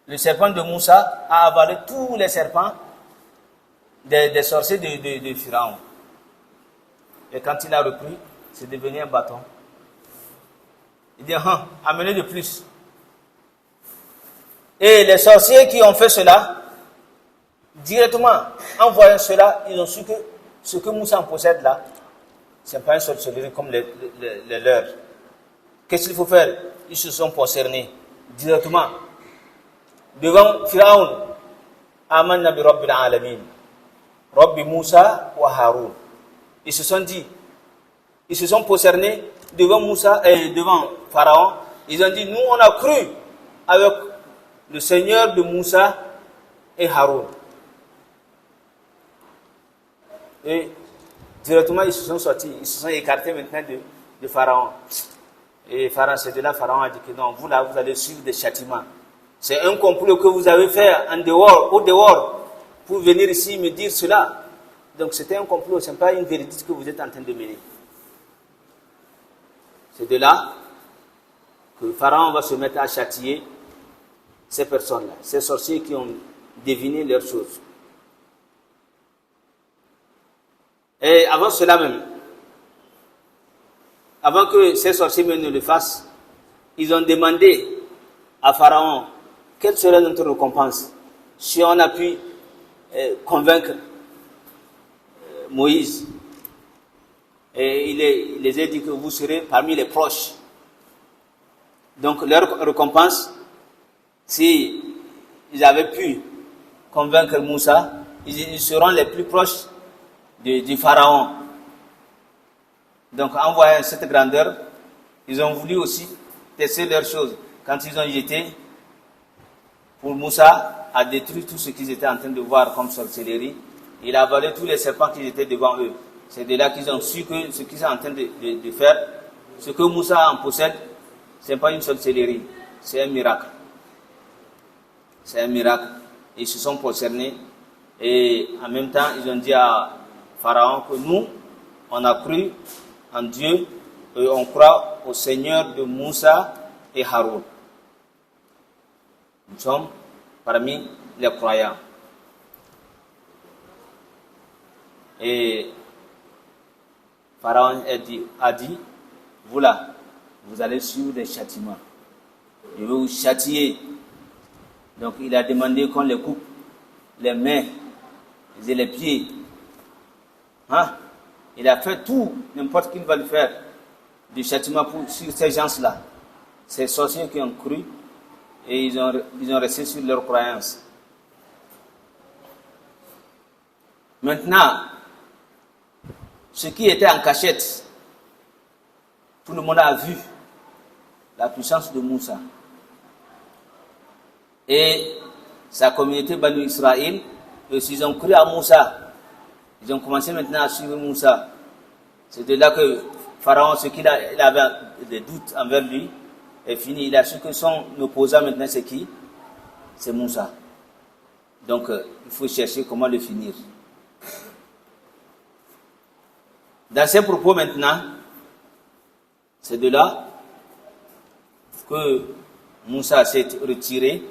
le serpent de Moussa a avalé tous les serpents des sorciers de Pharaon. Et quand il a repris, c'est devenu un bâton. Il dit, amenez de plus. Et les sorciers qui ont fait cela, directement, en voyant cela, ils ont su que ce que Moussa en possède là, ce n'est pas une sorcellerie comme les leurs. Qu'est-ce qu'il faut faire? Ils se sont prosternés directement devant Pharaon. Amanna bi Rabbil Alamin. Rabbi Moussa wa Haroun. Ils se sont dit, ils se sont prosternés devant Moussa et devant Pharaon. Ils ont dit, nous on a cru avec le Seigneur de Moussa et Haroun. Et directement ils se sont sortis, ils se sont écartés maintenant de Pharaon. Et Pharaon, c'est de là Pharaon a dit que non, vous là, vous allez suivre des châtiments. C'est un complot que vous avez fait au dehors, pour venir ici me dire cela. Donc c'était un complot, ce n'est pas une vérité que vous êtes en train de mener. C'est de là que Pharaon va se mettre à châtier ces personnes-là, ces sorciers qui ont deviné leurs choses. Et avant cela même, avant que ces sorciers même ne le fassent, ils ont demandé à Pharaon quelle serait notre récompense si on a pu convaincre Moïse. Et il les a dit que vous serez parmi les proches. Donc leur récompense, si ils avaient pu convaincre Moussa, ils seront les plus proches du Pharaon. Donc en voyant cette grandeur, ils ont voulu aussi tester leurs choses. Quand ils ont jeté, pour Moussa a détruit tout ce qu'ils étaient en train de voir comme sorcellerie. Il a avalé tous les serpents qui étaient devant eux. C'est de là qu'ils ont su que ce qu'ils sont en train de faire, ce que Moussa en possède, ce n'est pas une sorcellerie, c'est un miracle. C'est un miracle. Ils se sont prosternés et en même temps, ils ont dit à Pharaon que nous, on a cru en Dieu et on croit au Seigneur de Moussa et Haroun. Nous sommes parmi les croyants. Et Pharaon a dit, vous là, vous allez suivre des châtiments. Je vais vous châtier. Donc il a demandé qu'on les coupe les mains et les pieds. Il a fait tout, n'importe qui va le faire, du châtiment sur ces gens-là. Ces sorciers qui ont cru et ils ont resté sur leur croyance. Maintenant, ce qui était en cachette, tout le monde a vu la puissance de Moussa. Et sa communauté Banu Israël, ils ont cru à Moussa. Ils ont commencé maintenant à suivre Moussa. C'est de là que Pharaon, ce qu'il avait des doutes envers lui, est fini. Il a su que son opposant maintenant, c'est qui? C'est Moussa. Donc, il faut chercher comment le finir. Dans ces propos maintenant, c'est de là que Moussa s'est retiré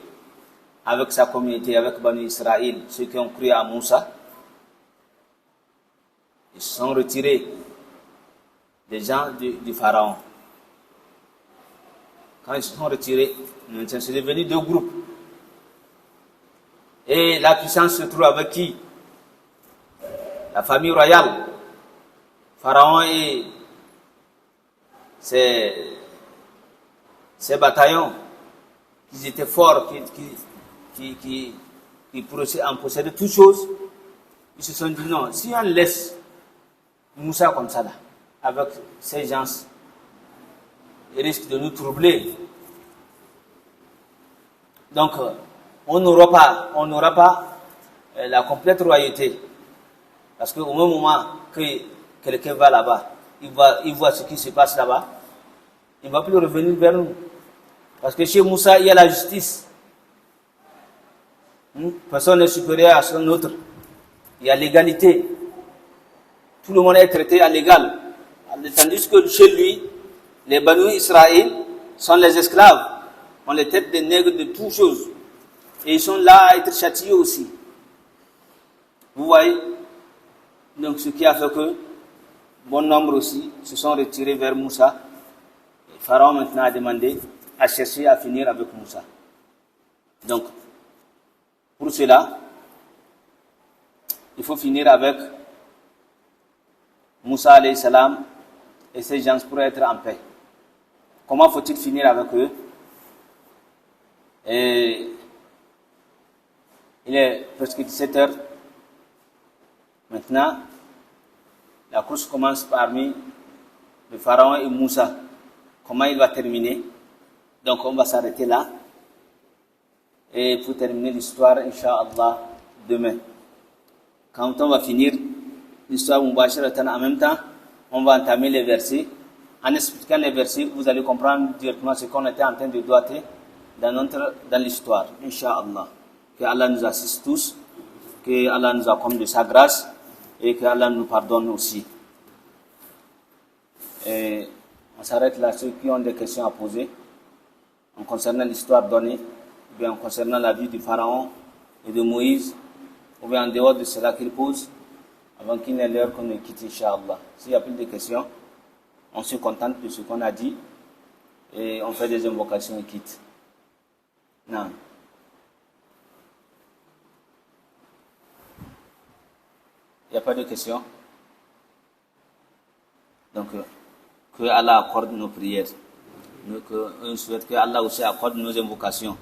avec sa communauté, avec Banu Israël, ceux qui ont cru à Moussa. Ils se sont retirés des gens du Pharaon. Quand ils se sont retirés, c'est devenu 2 groupes. Et la puissance se trouve avec qui? La famille royale. Pharaon et ses bataillons, qui étaient forts, qui en possédaient toutes choses. Ils se sont dit non, si on laisse Moussa comme ça là, avec ces gens, ils risquent de nous troubler. Donc, on n'aura pas la complète royauté. Parce qu'au même moment que quelqu'un va là-bas, il voit ce qui se passe là-bas, il ne va plus revenir vers nous. Parce que chez Moussa, il y a la justice. Personne n'est supérieur à son autre. Il y a l'égalité. Tout le monde est traité à l'égal. Tandis que chez lui, les Banu Israël sont les esclaves. On les traite des nègres de toutes choses. Et ils sont là à être châtiés aussi. Vous voyez? Donc ce qui a fait que bon nombre aussi se sont retirés vers Moussa. Et Pharaon maintenant a demandé à chercher à finir avec Moussa. Donc, pour cela, il faut finir avec Moussa alayhi salam et ses gens pour être en paix. Comment faut-il finir avec eux? Et il est presque 17 heures. Maintenant, la course commence parmi le pharaon et Moussa. Comment il va terminer? Donc on va s'arrêter là. Et pour terminer l'histoire, Inch'Allah, demain. Quand on va finir l'histoire Mubashiratan en même temps, on va entamer les versets. En expliquant les versets, vous allez comprendre directement ce qu'on était en train de doiter dans l'histoire. Inch'Allah. Que Allah nous assiste tous, que Allah nous accorde de sa grâce et que Allah nous pardonne aussi. Et on s'arrête là, ceux qui ont des questions à poser en concernant l'histoire donnée, ou bien en concernant la vie du pharaon et de Moïse, ou bien en dehors de cela qu'il pose, avant qu'il n'ait l'heure qu'on ne quitte, Inch'Allah. S'il n'y a plus de questions, on se contente de ce qu'on a dit et on fait des invocations et quitte. Non. Il n'y a pas de questions? Donc, que Allah accorde nos prières. On souhaite que Allah aussi accorde nos invocations.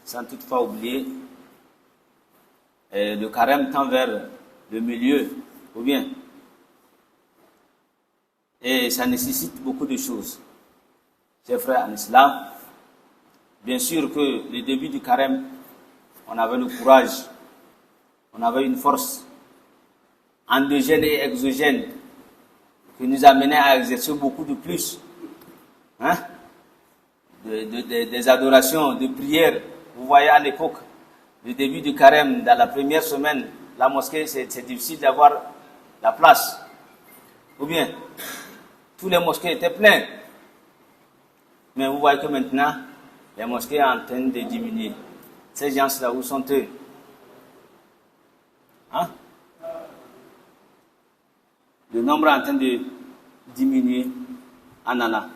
Sans toutefois oublier, le carême tend vers le milieu, ou bien. Et ça nécessite beaucoup de choses. Chers frères en islam, bien sûr que le début du carême, on avait le courage, on avait une force endogène et exogène qui nous amenait à exercer beaucoup de plus. Des adorations, de prières. Vous voyez à l'époque, le début du carême, dans la première semaine, la mosquée, c'est difficile d'avoir la place. Ou bien, tous les mosquées étaient pleines. Mais vous voyez que maintenant, les mosquées sont en train de diminuer. Ces gens-là, où sont-ils? Le nombre est en train de diminuer en Allah.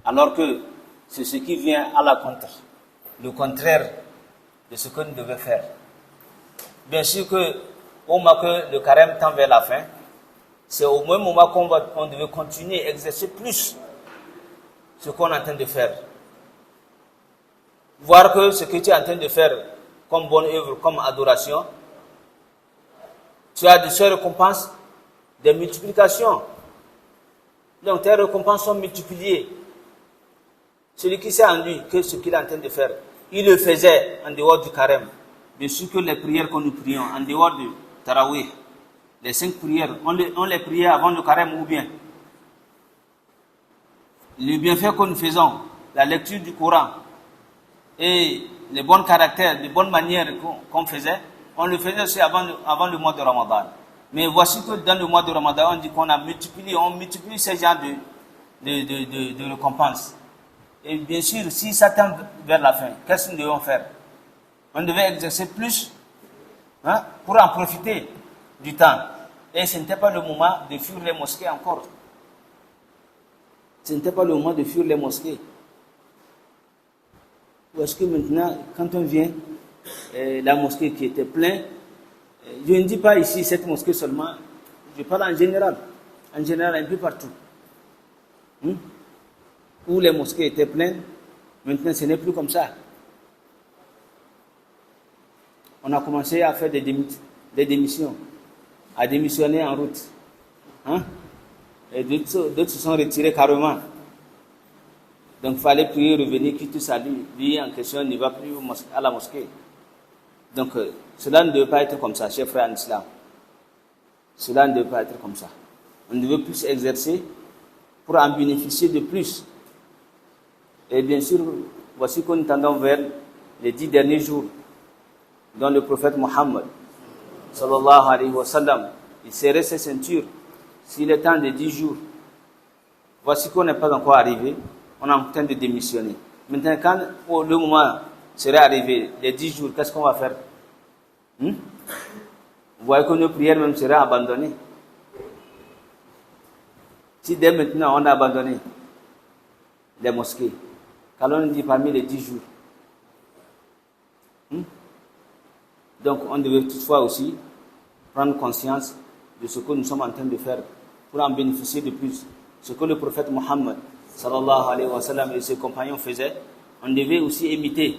Alors que c'est ce qui vient à la contre. Le contraire de ce que nous devons faire. Bien sûr que au moment que le carême tend vers la fin, c'est au même moment qu'on devait continuer à exercer plus ce qu'on est en train de faire. Voir que ce que tu es en train de faire comme bonne œuvre, comme adoration, tu as de ces récompenses, des multiplications. Donc tes récompenses sont multipliées. Celui qui sait en lui que ce qu'il est en train de faire, il le faisait en dehors du carême. Bien sûr que les prières que nous prions, en dehors du Tarawih, les 5 prières, on les priait avant le carême ou bien. Le bienfait que nous faisons, la lecture du Coran et les bons caractères, les bonnes manières qu'on faisait, on le faisait aussi avant le mois de Ramadan. Mais voici que dans le mois de Ramadan, on dit qu'on multiplie ces genres de récompenses. Et bien sûr, si ça tend vers la fin, qu'est-ce que nous devons faire? On devait exercer plus pour en profiter du temps. Et ce n'était pas le moment de fuir les mosquées encore. Ce n'était pas le moment de fuir les mosquées. Ou est-ce que maintenant, quand on vient, la mosquée qui était pleine, je ne dis pas ici cette mosquée seulement, je parle en général un peu partout. Où les mosquées étaient pleines, maintenant ce n'est plus comme ça. On a commencé à faire des démissions, à démissionner en route. Et d'autres se sont retirés carrément. Donc il fallait prier, revenir, qui tout ça, lui en question ne va plus à la mosquée. Donc cela ne devait pas être comme ça, chers frères en islam. Cela ne devait pas être comme ça. On devait plus exercer pour en bénéficier de plus. Et bien sûr, voici qu'on tendons vers les 10 derniers jours, dont le prophète Mohammed, sallallahu alayhi wa sallam, il serrait ses ceintures. S'il est temps de 10 jours, voici qu'on n'est pas encore arrivé, on est en train de démissionner. Maintenant, quand le moment serait arrivé, les 10 jours, qu'est-ce qu'on va faire? Vous voyez que nos prières même seraient abandonnées. Si dès maintenant on a abandonné les mosquées, qu'allons nous dire parmi les 10 jours? Donc on devait toutefois aussi prendre conscience de ce que nous sommes en train de faire pour en bénéficier de plus. Ce que le prophète Mohammed sallallahu alayhi wa sallam et ses compagnons faisaient, on devait aussi imiter.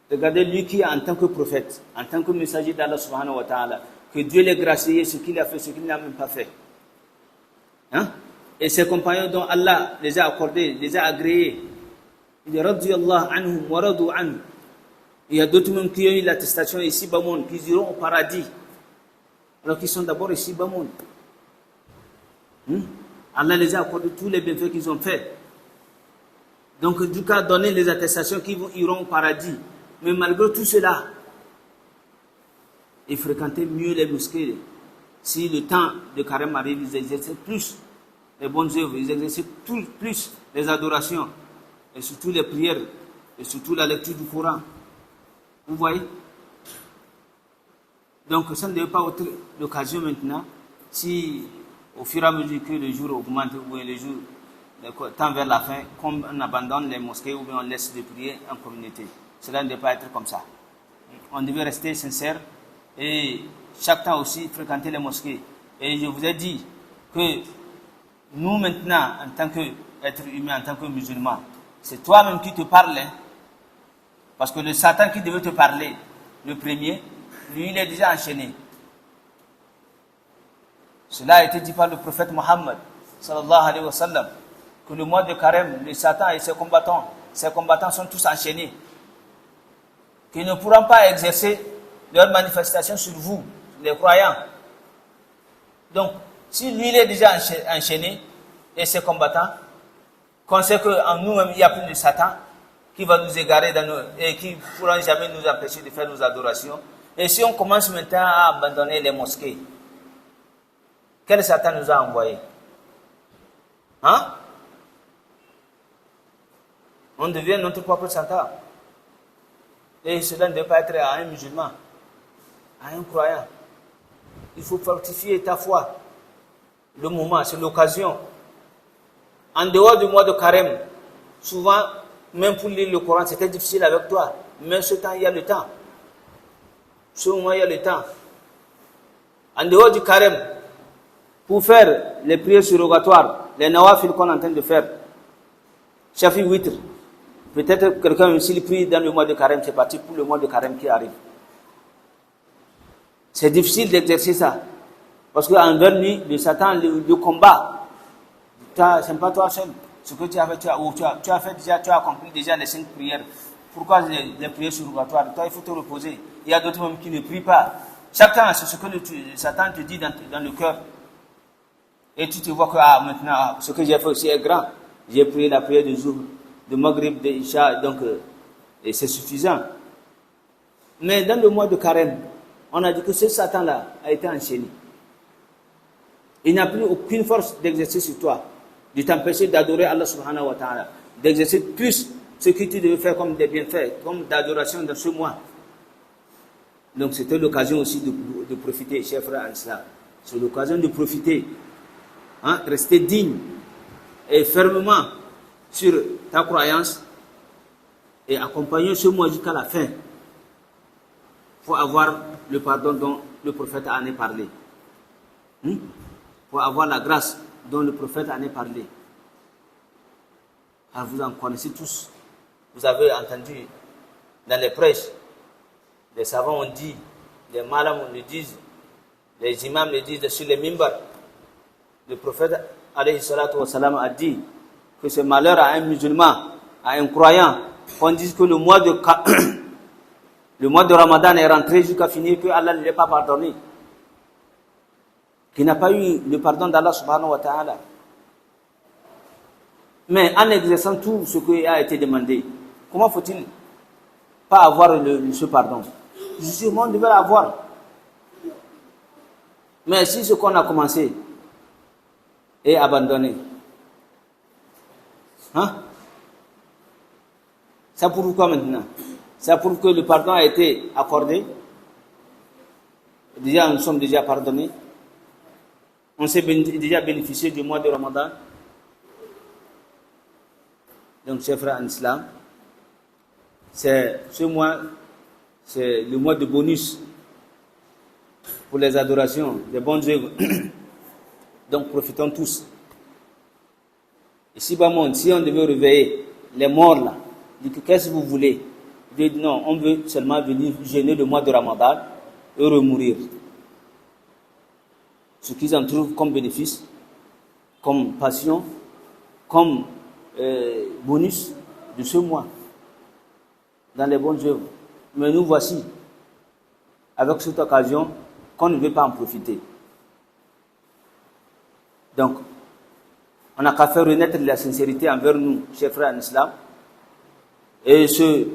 Regardez lui qui, en tant que prophète, en tant que messager d'Allah subhanahu wa ta'ala, que Dieu l'ait gracié, ce qu'il a fait, ce qu'il n'a même pas fait. Et ses compagnons dont Allah les a accordés, les a agréés. Il dit radiyallahu anhum wa radu anhu. Il y a d'autres même qui ont eu l'attestation ici bas monde, qui iront au paradis. Alors qu'ils sont d'abord ici bas monde. Allah les a accordé tous les bienfaits qu'ils ont fait. Donc du cas donner les attestations qu'ils iront au paradis. Mais malgré tout cela, ils fréquentaient mieux les mosquées. Si le temps de carême arrive, ils exerçaient plus les bonnes œuvres, ils exerçaient plus les adorations, et surtout les prières, et surtout la lecture du Coran. Vous voyez? Donc ça ne devait pas être l'occasion maintenant, si au fur et à mesure que le jour augmente, ou le jour tend vers la fin, comme on abandonne les mosquées, ou bien on laisse de prier en communauté. Cela ne devait pas être comme ça. On devait rester sincère et chaque temps aussi fréquenter les mosquées. Et je vous ai dit que nous maintenant, en tant qu'être humain, en tant que musulman, c'est toi-même qui te parles. Parce que le Satan qui devait te parler, le premier, lui il est déjà enchaîné. Cela a été dit par le prophète Mohammed, sallallahu alayhi wa sallam, que le mois de carême, le Satan et ses combattants sont tous enchaînés. Qu'ils ne pourront pas exercer leur manifestation sur vous, les croyants. Donc, si lui il est déjà enchaîné et ses combattants, qu'on sait qu'en nous-mêmes il n'y a plus de Satan qui va nous égarer et qui ne pourra jamais nous empêcher de faire nos adorations. Et si on commence maintenant à abandonner les mosquées, quel Satan nous a envoyé? On devient notre propre Satan. Et cela ne doit pas être à un musulman, à un croyant. Il faut fortifier ta foi. Le moment, c'est l'occasion. En dehors du mois de carême, souvent, même pour lire le Coran, c'était difficile avec toi. Mais ce temps, il y a le temps. Ce moment, il y a le temps. En dehors du carême, pour faire les prières surrogatoires, les nawafil qu'on est en train de faire, Shafi Witr, peut-être quelqu'un, s'il prie dans le mois de carême, c'est parti pour le mois de carême qui arrive. C'est difficile d'exercer ça. Parce qu'envers lui, le Satan, le combat, ce n'est pas toi seul. Ce que tu as fait, tu as fait déjà, tu as accompli déjà les 5 prières. Pourquoi les prières surrogatoires? Toi, il faut te reposer. Il y a d'autres même qui ne prient pas. Chacun, c'est ce que le Satan te dit dans le cœur. Et tu te vois que maintenant, ce que j'ai fait aussi est grand. J'ai prié la prière de Zuhr, de Maghrib, de Isha, donc et c'est suffisant. Mais dans le mois de carême, on a dit que ce Satan-là a été enchaîné. Il n'a plus aucune force d'exercer sur toi, de t'empêcher d'adorer Allah subhanahu wa ta'ala, d'exercer plus ce que tu devais faire comme des bienfaits, comme d'adoration dans ce mois. Donc c'était l'occasion aussi de profiter, chers frères en islam. C'est l'occasion de profiter. Rester digne fermement sur ta croyance et accompagner ce mois jusqu'à la fin pour avoir le pardon dont le prophète en a parlé. Pour avoir la grâce dont le prophète en a parlé. Alors vous en connaissez tous. Vous avez entendu dans les prêches, les savants ont dit, les malams le disent, les imams le disent sur les mimbars. Le prophète alayhi salatu wa salam a dit que c'est malheur à un musulman, à un croyant, qu'on dise que le mois de Ramadan est rentré jusqu'à finir, que Allah ne l'ait pas pardonné. Qu'il n'a pas eu le pardon d'Allah subhanahu wa ta'ala. Mais en exerçant tout ce qui a été demandé, comment faut-il pas avoir ce pardon? Justement, on devait l'avoir. Mais si ce qu'on a commencé est abandonné, ça prouve quoi maintenant? Ça prouve que le pardon a été accordé. Déjà, nous sommes déjà pardonnés. On s'est déjà bénéficié du mois de Ramadan. Donc, chers frères en islam, ce mois, c'est le mois de bonus pour les adorations, les bonnes œuvres. Donc, profitons tous. Et si on devait réveiller les morts là, dit que qu'est-ce que vous voulez? Dit non, on veut seulement venir jeûner le mois de Ramadan et remourir. Ce qu'ils en trouvent comme bénéfice, comme passion, comme bonus de ce mois, dans les bonnes œuvres. Mais nous voici, avec cette occasion, qu'on ne veut pas en profiter. Donc, on n'a qu'à faire renaître de la sincérité envers nous, chers frères en islam, et se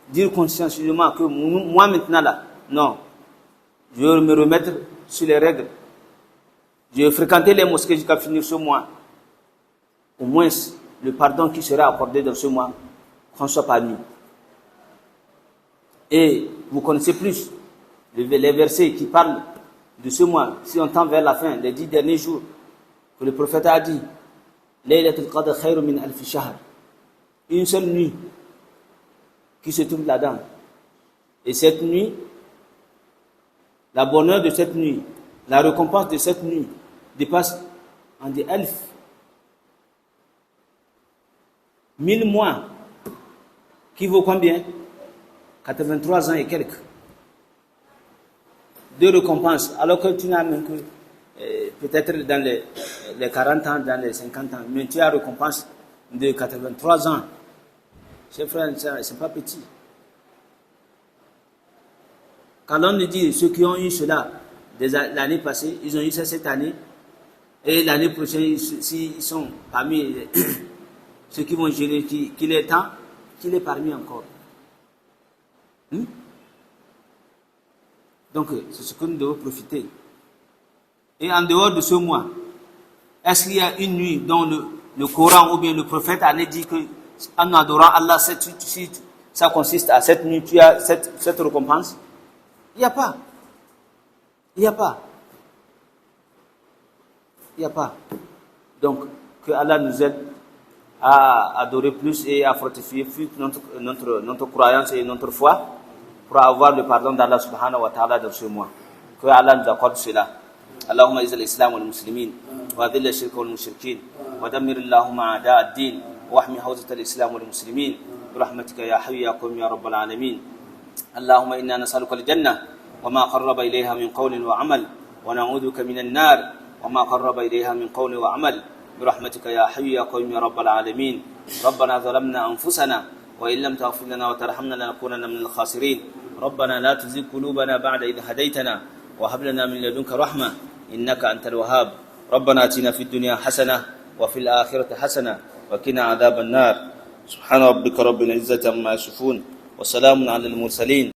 dire consciencieusement que moi maintenant là, non, je vais me remettre sur les règles. Je vais fréquenter les mosquées jusqu'à finir ce mois. Au moins, le pardon qui sera accordé dans ce mois, qu'on soit parmi. Et vous connaissez plus les versets qui parlent de ce mois. Si on tend vers la fin, les 10 derniers jours, que le prophète a dit, Laylatul Qadr khayru min alfi shahr. Une seule nuit qui se trouve là-dedans. Et cette nuit, la bonheur de cette nuit, la récompense de cette nuit dépasse en des alf. 1000 mois, qui vaut combien? 83 ans et quelques. De récompense, alors que tu n'as même que peut-être dans les 40 ans, dans les 50 ans, mais tu as récompense de 83 ans. Chers frères, c'est pas petit. Quand on nous dit ceux qui ont eu cela l'année passée, ils ont eu ça cette année, et l'année prochaine, s'ils sont parmi ceux qui vont gérer, qu'il est temps, qu'il est parmi encore. Donc, c'est ce que nous devons profiter. Et en dehors de ce mois, est-ce qu'il y a une nuit dont le Coran ou bien le prophète a dit que en adorant Allah, ça consiste à cette nuit, tu as cette récompense? Il n'y a pas. Il n'y a pas. Il n'y a pas. Donc, que Allah nous aide à adorer plus et à fortifier plus notre croyance et notre foi pour avoir le pardon d'Allah subhanahu wa ta'ala dans ce mois. Que Allah nous accorde cela. Allahumma izal islam wal muslimin wa adhil ash-shirk wal mushrikin wa dammir Allahumma a'da' ad-din wa ahmi hawzat al-islam wal muslimin برحمتك يا حي يا قيوم يا رب العالمين. اللهم إنا نسألك الجنة وما قرب إليها من قول وعمل ونعوذ بك من النار وما قرب إليها من قول وعمل برحمتك يا حي يا قيوم يا رب العالمين. ربنا ظلمنا أنفسنا وإن لم تغفر لنا وترحمنا لنكونن من الخاسرين. ربنا لا تزغ قلوبنا بعد إذ هديتنا وهب لنا من لدنك رحمة إنك أنت الوهاب. ربنا آتنا في الدنيا حسنة وفي الآخرة حسنة وقنا عذاب النار. سبحان ربك رب العزة عما يصفون وسلام على المرسلين